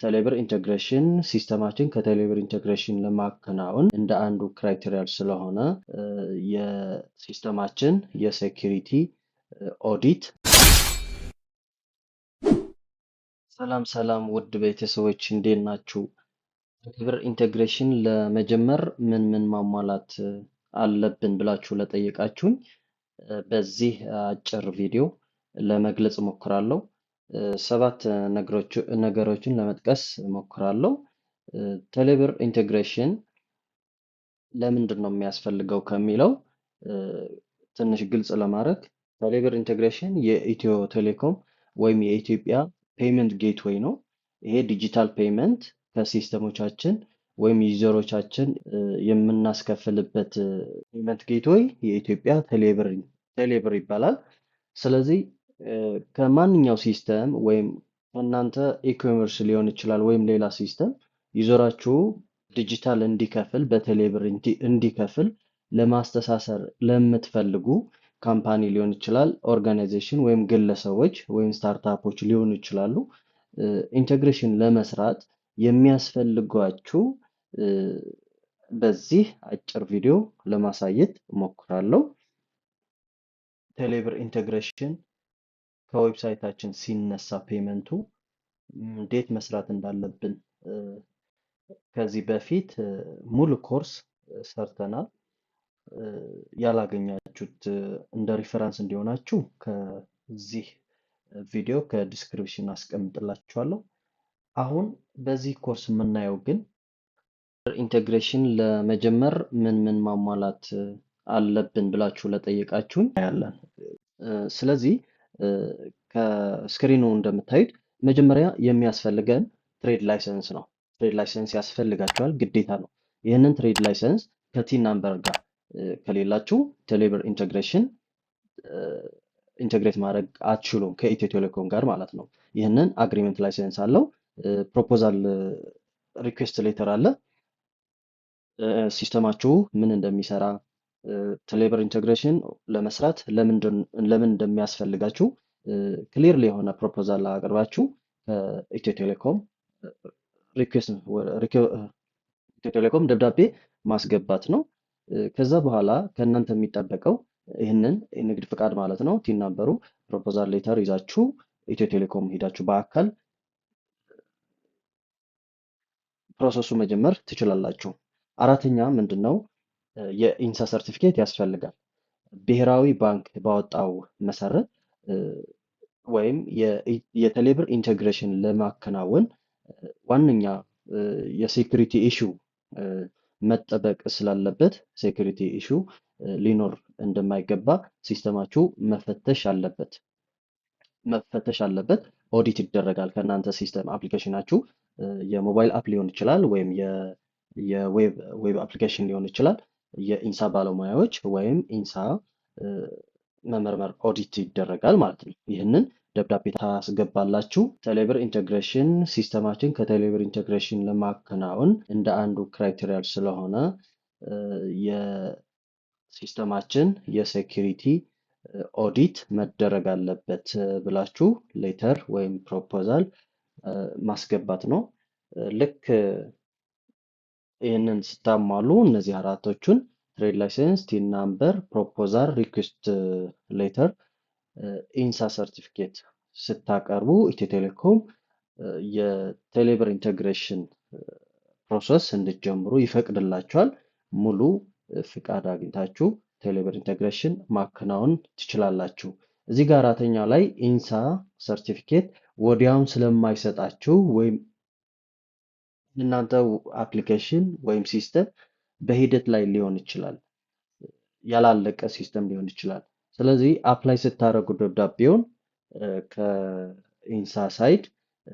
ቴሌብር ኢንተግሬሽን ሲስተማችን ከቴሌብር ኢንተግሬሽን ለማከናወን እንደ አንዱ ክራይቴሪያ ስለሆነ የሲስተማችን የሴኩሪቲ ኦዲት። ሰላም ሰላም ውድ ቤተሰቦች እንዴት ናችሁ? ቴሌብር ኢንተግሬሽን ለመጀመር ምን ማሟላት አለብን ብላችሁ ለጠየቃችሁኝ በዚህ አጭር ቪዲዮ ለመግለጽ እሞክራለሁ። ሰባት ነገሮችን ለመጥቀስ እሞክራለሁ። ቴሌብር ኢንተግሬሽን ለምንድን ነው የሚያስፈልገው ከሚለው ትንሽ ግልጽ ለማድረግ ቴሌብር ኢንተግሬሽን የኢትዮ ቴሌኮም ወይም የኢትዮጵያ ፔይመንት ጌትዌይ ነው። ይሄ ዲጂታል ፔይመንት ከሲስተሞቻችን ወይም ዩዘሮቻችን የምናስከፍልበት ፔይመንት ጌትዌይ የኢትዮጵያ ቴሌብር ይባላል። ስለዚህ ከማንኛው ሲስተም ወይም ከእናንተ ኢኮሜርስ ሊሆን ይችላል ወይም ሌላ ሲስተም ዩዘራችሁ ዲጂታል እንዲከፍል በቴሌብር እንዲከፍል ለማስተሳሰር ለምትፈልጉ ካምፓኒ ሊሆን ይችላል፣ ኦርጋናይዜሽን ወይም ግለሰቦች ወይም ስታርታፖች ሊሆኑ ይችላሉ። ኢንተግሬሽን ለመስራት የሚያስፈልጓችሁ በዚህ አጭር ቪዲዮ ለማሳየት እሞክራለሁ። ቴሌብር ኢንተግሬሽን ከዌብሳይታችን ሲነሳ ፔመንቱ እንዴት መስራት እንዳለብን ከዚህ በፊት ሙሉ ኮርስ ሰርተናል። ያላገኛችሁት እንደ ሪፈረንስ እንዲሆናችሁ ከዚህ ቪዲዮ ከዲስክሪፕሽን አስቀምጥላችኋለሁ። አሁን በዚህ ኮርስ የምናየው ግን ኢንተግሬሽን ለመጀመር ምን ማሟላት አለብን ብላችሁ ለጠየቃችሁኝ ያለን። ስለዚህ ከስክሪኑ እንደምታዩት መጀመሪያ የሚያስፈልገን ትሬድ ላይሰንስ ነው። ትሬድ ላይሰንስ ያስፈልጋችኋል፣ ግዴታ ነው። ይህንን ትሬድ ላይሰንስ ከቲን ናምበር ጋር ከሌላችሁ ቴሌብር ኢንተግሬሽን ኢንተግሬት ማድረግ አትችሉም፣ ከኢትዮ ቴሌኮም ጋር ማለት ነው። ይህንን አግሪመንት ላይሰንስ አለው፣ ፕሮፖዛል ሪኩዌስት ሌተር አለ፣ ሲስተማችሁ ምን እንደሚሰራ ቴሌብር ኢንተግሬሽን ለመስራት ለምን እንደሚያስፈልጋችሁ ክሊርሊ የሆነ ፕሮፖዛል አቅርባችሁ ኢትዮ ቴሌኮም ደብዳቤ ማስገባት ነው። ከዛ በኋላ ከእናንተ የሚጠበቀው ይህንን የንግድ ፍቃድ ማለት ነው፣ ቲን ናምበሩ፣ ፕሮፖዛል ሌተር ይዛችሁ ኢትዮ ቴሌኮም ሄዳችሁ በአካል ፕሮሰሱ መጀመር ትችላላችሁ። አራተኛ ምንድነው? የኢንሳ ሰርቲፊኬት ያስፈልጋል። ብሔራዊ ባንክ ባወጣው መሰረት ወይም የቴሌብር ኢንተግሬሽን ለማከናወን ዋነኛ የሴኩሪቲ ኢሹ መጠበቅ ስላለበት ሴኩሪቲ ኢሹ ሊኖር እንደማይገባ ሲስተማችሁ መፈተሽ አለበት። ኦዲት ይደረጋል። ከእናንተ ሲስተም አፕሊኬሽናችሁ የሞባይል አፕ ሊሆን ይችላል ወይም የዌብ አፕሊኬሽን ሊሆን ይችላል። የኢንሳ ባለሙያዎች ወይም ኢንሳ መመርመር ኦዲት ይደረጋል ማለት ነው። ይህንን ደብዳቤ ታስገባላችሁ። ቴሌብር ኢንተግሬሽን ሲስተማችን ከቴሌብር ኢንተግሬሽን ለማከናወን እንደ አንዱ ክራይቴሪያ ስለሆነ የሲስተማችን የሴኩሪቲ ኦዲት መደረግ አለበት ብላችሁ ሌተር ወይም ፕሮፖዛል ማስገባት ነው። ልክ ይህንን ስታሟሉ እነዚህ አራቶቹን ትሬድ ላይሰንስ፣ ቲን ናምበር፣ ፕሮፖዛል፣ ሪኩዌስት ሌተር፣ ኢንሳ ሰርቲፊኬት ስታቀርቡ ኢትዮ ቴሌኮም የቴሌብር ኢንተግሬሽን ፕሮሰስ እንድትጀምሩ ይፈቅድላችኋል። ሙሉ ፍቃድ አግኝታችሁ ቴሌብር ኢንተግሬሽን ማከናወን ትችላላችሁ። እዚህ ጋር አራተኛው ላይ ኢንሳ ሰርቲፊኬት ወዲያውን ስለማይሰጣችሁ ወይም እናንተ አፕሊኬሽን ወይም ሲስተም በሂደት ላይ ሊሆን ይችላል፣ ያላለቀ ሲስተም ሊሆን ይችላል። ስለዚህ አፕላይ ስታደርጉ ደብዳቤውን ከኢንሳ ሳይድ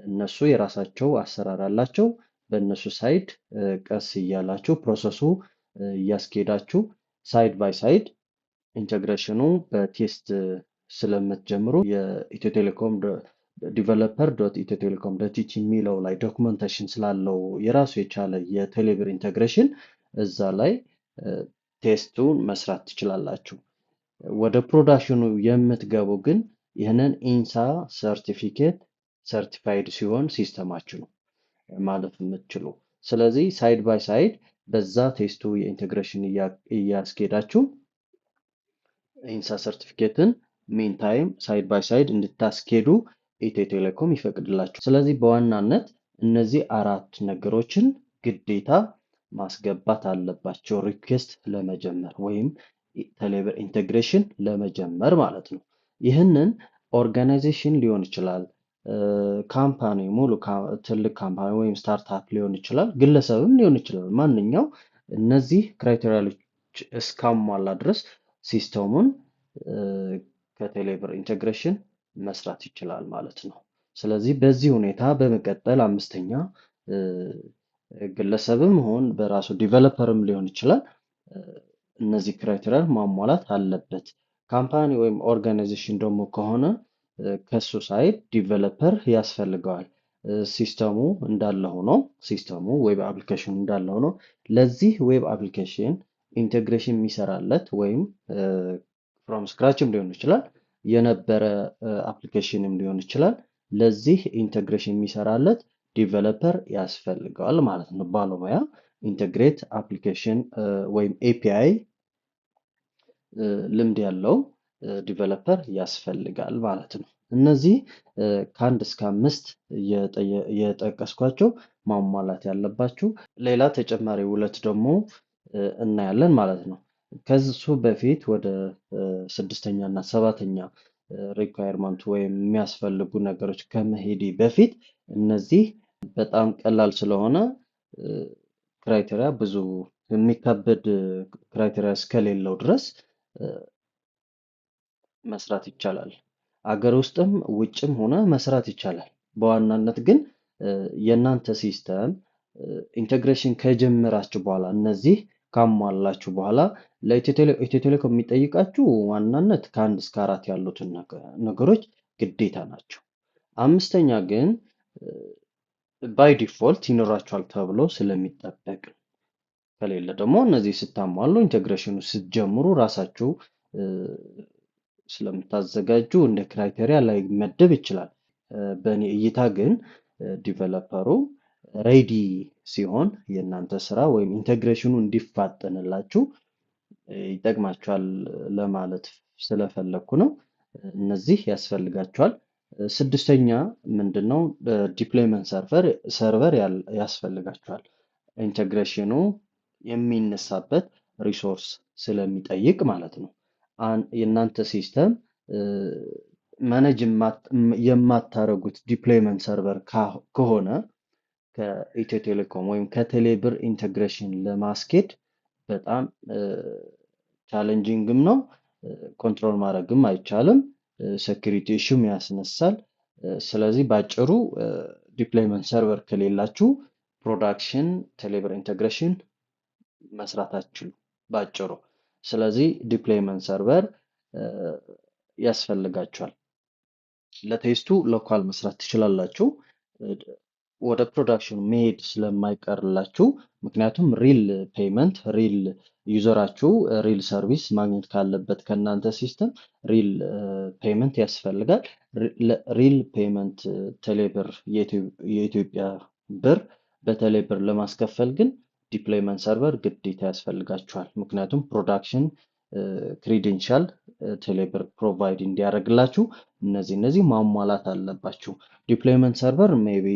እነሱ የራሳቸው አሰራር አላቸው። በእነሱ ሳይድ ቀስ እያላችሁ ፕሮሰሱ እያስኬዳችሁ ሳይድ ባይ ሳይድ ኢንተግሬሽኑ በቴስት ስለምትጀምሩ የኢትዮ ቴሌኮም ዲቨሎፐር ዶት ኢትዮ ቴሌኮም ዶት ኢቲ የሚለው ላይ ዶክመንቴሽን ስላለው የራሱ የቻለ የቴሌብር ኢንተግሬሽን እዛ ላይ ቴስቱን መስራት ትችላላችሁ። ወደ ፕሮዳክሽኑ የምትገቡ ግን ይህንን ኢንሳ ሰርቲፊኬት ሰርቲፋይድ ሲሆን ሲስተማችሁ ነው። ማለፍ የምትችሉ። ስለዚህ ሳይድ ባይ ሳይድ በዛ ቴስቱ የኢንቴግሬሽን እያስኬዳችሁ ኢንሳ ሰርቲፊኬትን ሜን ታይም ሳይድ ባይ ሳይድ እንድታስኬዱ ኢትዮ ቴሌኮም ይፈቅድላችሁ። ስለዚህ በዋናነት እነዚህ አራት ነገሮችን ግዴታ ማስገባት አለባቸው ሪኩዌስት ለመጀመር ወይም ቴሌብር ኢንቴግሬሽን ለመጀመር ማለት ነው። ይህንን ኦርጋናይዜሽን ሊሆን ይችላል፣ ካምፓኒ ሙሉ ትልቅ ካምፓኒ ወይም ስታርታፕ ሊሆን ይችላል፣ ግለሰብም ሊሆን ይችላል። ማንኛው እነዚህ ክራይቴሪያዎች እስካሟላ ድረስ ሲስተሙን ከቴሌብር ኢንቴግሬሽን መስራት ይችላል ማለት ነው። ስለዚህ በዚህ ሁኔታ በመቀጠል አምስተኛ ግለሰብም ሆን በራሱ ዲቨሎፐርም ሊሆን ይችላል እነዚህ ክራይቴሪያ ማሟላት አለበት። ካምፓኒ ወይም ኦርጋናይዜሽን ደግሞ ከሆነ ከሱ ሳይድ ዲቨሎፐር ያስፈልገዋል። ሲስተሙ እንዳለ ሆኖ ሲስተሙ ዌብ አፕሊኬሽን እንዳለ ሆኖ ለዚህ ዌብ አፕሊኬሽን ኢንቴግሬሽን የሚሰራለት ወይም ፍሮም ስክራችም ሊሆን ይችላል የነበረ አፕሊኬሽንም ሊሆን ይችላል። ለዚህ ኢንቴግሬሽን የሚሰራለት ዲቨሎፐር ያስፈልገዋል ማለት ነው። ባለሙያ ኢንቴግሬት አፕሊኬሽን ወይም ኤፒአይ ልምድ ያለው ዲቨሎፐር ያስፈልጋል ማለት ነው። እነዚህ ከአንድ እስከ አምስት የጠቀስኳቸው ማሟላት ያለባችሁ ሌላ ተጨማሪ ሁለት ደግሞ እናያለን ማለት ነው። ከሱ በፊት ወደ ስድስተኛ እና ሰባተኛ ሪኳየርመንት ወይም የሚያስፈልጉ ነገሮች ከመሄዴ በፊት እነዚህ በጣም ቀላል ስለሆነ ክራይቴሪያ ብዙ የሚከብድ ክራይቴሪያ እስከሌለው ድረስ መስራት ይቻላል። አገር ውስጥም ውጭም ሆነ መስራት ይቻላል። በዋናነት ግን የእናንተ ሲስተም ኢንቴግሬሽን ከጀመራችሁ በኋላ እነዚህ ካሟላችሁ በኋላ ለኢትዮ ቴሌኮም የሚጠይቃችሁ ዋናነት ከአንድ እስከ አራት ያሉትን ነገሮች ግዴታ ናቸው። አምስተኛ ግን ባይ ዲፎልት ይኖራችኋል ተብሎ ስለሚጠበቅ ከሌለ ደግሞ እነዚህ ስታሟሉ ኢንቴግሬሽኑ ስትጀምሩ ራሳችሁ ስለምታዘጋጁ እንደ ክራይቴሪያ ላይ መደብ ይችላል። በእኔ እይታ ግን ዲቨሎፐሩ ሬዲ ሲሆን የእናንተ ስራ ወይም ኢንቴግሬሽኑ እንዲፋጠንላችሁ ይጠቅማችኋል ለማለት ስለፈለግኩ ነው። እነዚህ ያስፈልጋችኋል። ስድስተኛ ምንድነው? ዲፕሎይመንት ሰርቨር ያስፈልጋችኋል። ኢንቴግሬሽኑ የሚነሳበት ሪሶርስ ስለሚጠይቅ ማለት ነው። የእናንተ ሲስተም ማኔጅ የማታረጉት ዲፕሎይመንት ሰርቨር ከሆነ ከኢትዮ ቴሌኮም ወይም ከቴሌብር ኢንቴግሬሽን ለማስኬድ በጣም ቻሌንጂንግም ነው። ኮንትሮል ማድረግም አይቻልም። ሴኩሪቲ ኢሹም ያስነሳል። ስለዚህ ባጭሩ ዲፕሎይመንት ሰርቨር ከሌላችሁ ፕሮዳክሽን ቴሌብር ኢንቴግሬሽን መስራት አትችሉም ባጭሩ። ስለዚህ ዲፕሎይመንት ሰርቨር ያስፈልጋችኋል። ለቴስቱ ሎካል መስራት ትችላላችሁ። ወደ ፕሮዳክሽን መሄድ ስለማይቀርላችሁ ምክንያቱም ሪል ፔይመንት ሪል ዩዘራችሁ ሪል ሰርቪስ ማግኘት ካለበት ከእናንተ ሲስተም ሪል ፔይመንት ያስፈልጋል። ሪል ፔይመንት ቴሌብር የኢትዮጵያ ብር በቴሌብር ለማስከፈል ግን ዲፕሎይመንት ሰርቨር ግዴታ ያስፈልጋችኋል። ምክንያቱም ፕሮዳክሽን ክሪዴንሻል ቴሌብር ፕሮቫይድ እንዲያደርግላችሁ እነዚህ ማሟላት አለባችሁ። ዲፕሎይመንት ሰርቨር ሜይ ቢ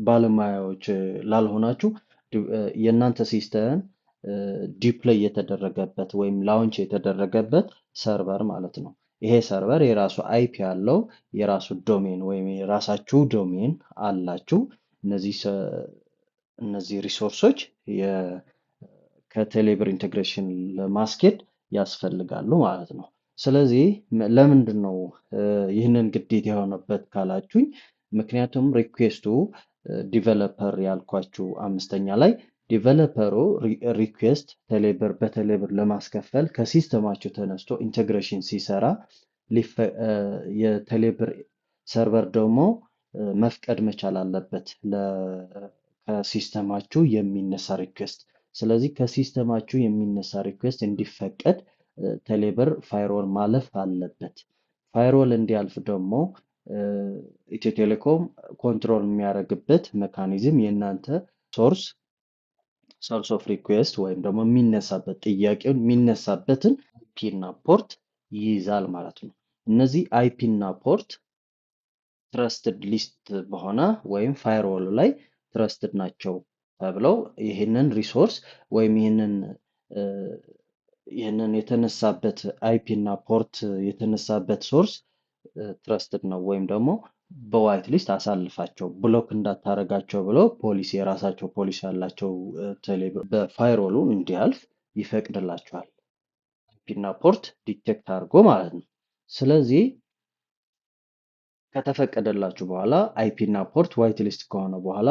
ባለሙያዎች ላልሆናችሁ የእናንተ ሲስተም ዲፕሎይ የተደረገበት ወይም ላውንች የተደረገበት ሰርቨር ማለት ነው። ይሄ ሰርቨር የራሱ አይፒ ያለው የራሱ ዶሜን ወይም የራሳችሁ ዶሜን አላችሁ። እነዚህ ሪሶርሶች ከቴሌብር ኢንቴግሬሽን ለማስኬድ ያስፈልጋሉ ማለት ነው። ስለዚህ ለምንድን ነው ይህንን ግዴታ የሆነበት ካላችሁኝ፣ ምክንያቱም ሪኩዌስቱ ዲቨሎፐር ያልኳችሁ አምስተኛ ላይ ዲቨሎፐሩ ሪኩዌስት በቴሌብር ለማስከፈል ከሲስተማችሁ ተነስቶ ኢንቴግሬሽን ሲሰራ የቴሌብር ሰርቨር ደግሞ መፍቀድ መቻል አለበት ከሲስተማችሁ የሚነሳ ሪኩዌስት። ስለዚህ ከሲስተማችሁ የሚነሳ ሪኩዌስት እንዲፈቀድ ቴሌብር ፋይርዎል ማለፍ አለበት። ፋይርዎል እንዲያልፍ ደግሞ ኢትዮ ቴሌኮም ኮንትሮል የሚያደርግበት ሜካኒዝም የእናንተ ሶርስ ኦፍ ሪኩዌስት ወይም ደግሞ የሚነሳበት ጥያቄውን የሚነሳበትን አይፒ እና ፖርት ይይዛል ማለት ነው። እነዚህ አይፒ እና ፖርት ትረስትድ ሊስት በሆነ ወይም ፋየርዎል ላይ ትረስትድ ናቸው ተብለው ይህንን ሪሶርስ ወይም ይህንን የተነሳበት አይፒ እና ፖርት የተነሳበት ሶርስ ትረስትድ ነው ወይም ደግሞ በዋይት ሊስት አሳልፋቸው ብሎክ እንዳታረጋቸው ብለው ፖሊሲ የራሳቸው ፖሊሲ ያላቸው ቴሌብር በፋይርዎሉ እንዲያልፍ ይፈቅድላቸዋል። አይፒ እና ፖርት ዲቴክት አድርጎ ማለት ነው። ስለዚህ ከተፈቀደላችሁ በኋላ አይፒ እና ፖርት ዋይት ሊስት ከሆነ በኋላ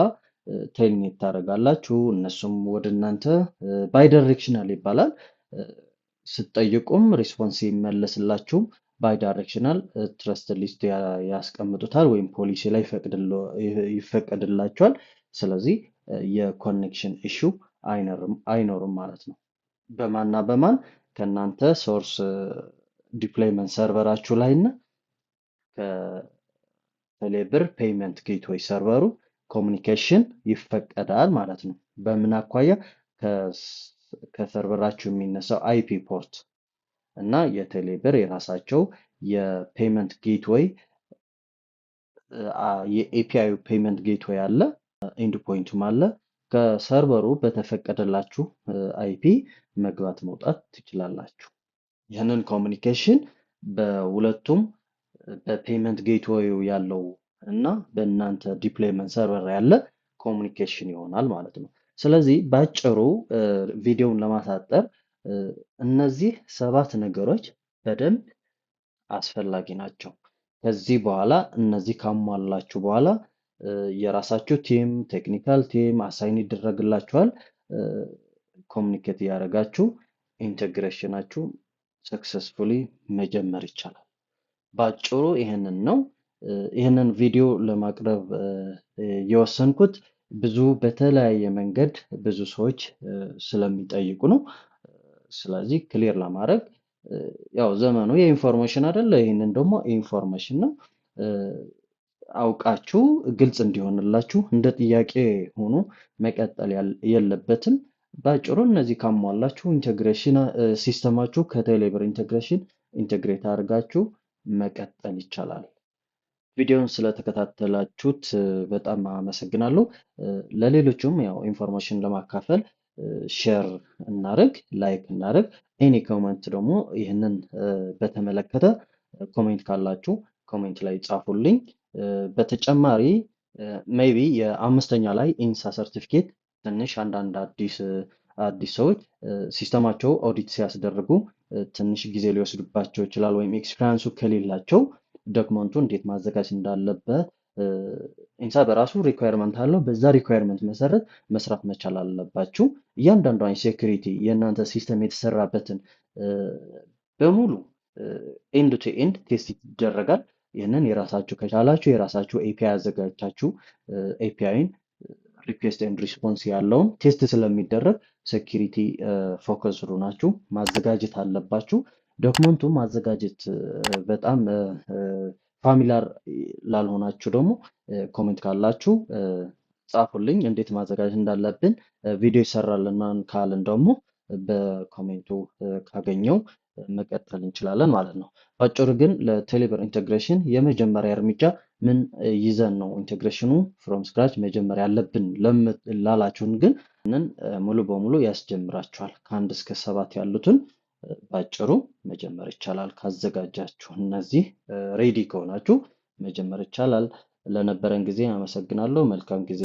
ቴልኔት ታደርጋላችሁ። እነሱም ወደ እናንተ ባይዳይሬክሽናል ይባላል። ስትጠይቁም ሪስፖንስ ይመለስላችሁም ባይዳይሬክሽናል ትረስት ሊስት ያስቀምጡታል ወይም ፖሊሲ ላይ ይፈቀድላቸዋል። ስለዚህ የኮኔክሽን ኢሹ አይኖርም ማለት ነው። በማንና በማን ከእናንተ ሶርስ ዲፕሎይመንት ሰርቨራችሁ ላይ እና ከቴሌብር ፔይመንት ጌትዌይ ሰርቨሩ ኮሚኒኬሽን ይፈቀዳል ማለት ነው። በምን አኳያ ከሰርቨራችሁ የሚነሳው አይፒ ፖርት እና የቴሌብር የራሳቸው የፔይመንት ጌትዌይ የኤፒአይ ፔይመንት ጌትዌይ አለ፣ ኤንድ ፖይንቱም አለ። ከሰርቨሩ በተፈቀደላችሁ አይፒ መግባት መውጣት ትችላላችሁ። ይህንን ኮሚኒኬሽን በሁለቱም በፔይመንት ጌትዌዩ ያለው እና በእናንተ ዲፕሎይመንት ሰርቨር ያለ ኮሚኒኬሽን ይሆናል ማለት ነው። ስለዚህ ባጭሩ ቪዲዮውን ለማሳጠር እነዚህ 7 ነገሮች በደንብ አስፈላጊ ናቸው። ከዚህ በኋላ እነዚህ ካሟላችሁ በኋላ የራሳችሁ ቲም ቴክኒካል ቲም አሳይን ይደረግላችኋል። ኮሚኒኬት እያደረጋችሁ ኢንቴግሬሽናችሁ ሰክሰስፉሊ መጀመር ይቻላል። ባጭሩ ይህንን ነው። ይህንን ቪዲዮ ለማቅረብ የወሰንኩት ብዙ በተለያየ መንገድ ብዙ ሰዎች ስለሚጠይቁ ነው። ስለዚህ ክሊር ለማድረግ ያው ዘመኑ የኢንፎርሜሽን አይደለ? ይህንን ደግሞ ኢንፎርሜሽን ነው። አውቃችሁ ግልጽ እንዲሆንላችሁ እንደ ጥያቄ ሆኖ መቀጠል የለበትም። ባጭሩ እነዚህ ካሟላችሁ ኢንቴግሬሽን ሲስተማችሁ ከቴሌብር ኢንቴግሬሽን ኢንቴግሬት አድርጋችሁ መቀጠል ይቻላል። ቪዲዮውን ስለተከታተላችሁት በጣም አመሰግናለሁ። ለሌሎችም ያው ኢንፎርሜሽን ለማካፈል ሼር እናድርግ፣ ላይክ እናድርግ። ኤኒ ኮሜንት ደግሞ ይህንን በተመለከተ ኮሜንት ካላችሁ ኮሜንት ላይ ጻፉልኝ። በተጨማሪ ሜይቢ የ5ኛ ላይ ኢንሳ ሰርቲፊኬት ትንሽ አንዳንድ አዲስ ሰዎች ሲስተማቸው ኦዲት ሲያስደርጉ ትንሽ ጊዜ ሊወስድባቸው ይችላል። ወይም ኤክስፒሪያንሱ ከሌላቸው ዶክመንቱ እንዴት ማዘጋጀት እንዳለበት ኢንሳ በራሱ ሪኳየርመንት አለው። በዛ ሪኳየርመንት መሰረት መስራት መቻል አለባችሁ። እያንዳንዷን ሴኩሪቲ የእናንተ ሲስተም የተሰራበትን በሙሉ ኤንድ ቱ ኤንድ ቴስት ይደረጋል። ይህንን የራሳችሁ ከቻላችሁ የራሳችሁ ኤፒአይ አዘጋጅታችሁ ኤፒአይን ሪኩዌስት ኤንድ ሪስፖንስ ያለውን ቴስት ስለሚደረግ ሴኩሪቲ ፎከስ ናችሁ ማዘጋጀት አለባችሁ። ዶክመንቱ ማዘጋጀት በጣም ፋሚላር ላልሆናችሁ ደግሞ ኮሜንት ካላችሁ ጻፉልኝ፣ እንዴት ማዘጋጀት እንዳለብን ቪዲዮ ይሰራልን ካልን ደግሞ በኮሜንቱ ካገኘው መቀጠል እንችላለን ማለት ነው። ባጭሩ ግን ለቴሌብር ኢንቴግሬሽን የመጀመሪያ እርምጃ ምን ይዘን ነው ኢንቴግሬሽኑ ፍሮም ስክራች መጀመር ያለብን ላላችሁን ግን ሙሉ በሙሉ ያስጀምራችኋል። ከ1 እስከ 7 ያሉትን ባጭሩ መጀመር ይቻላል ካዘጋጃችሁ። እነዚህ ሬዲ ከሆናችሁ መጀመር ይቻላል። ለነበረን ጊዜ አመሰግናለሁ። መልካም ጊዜ።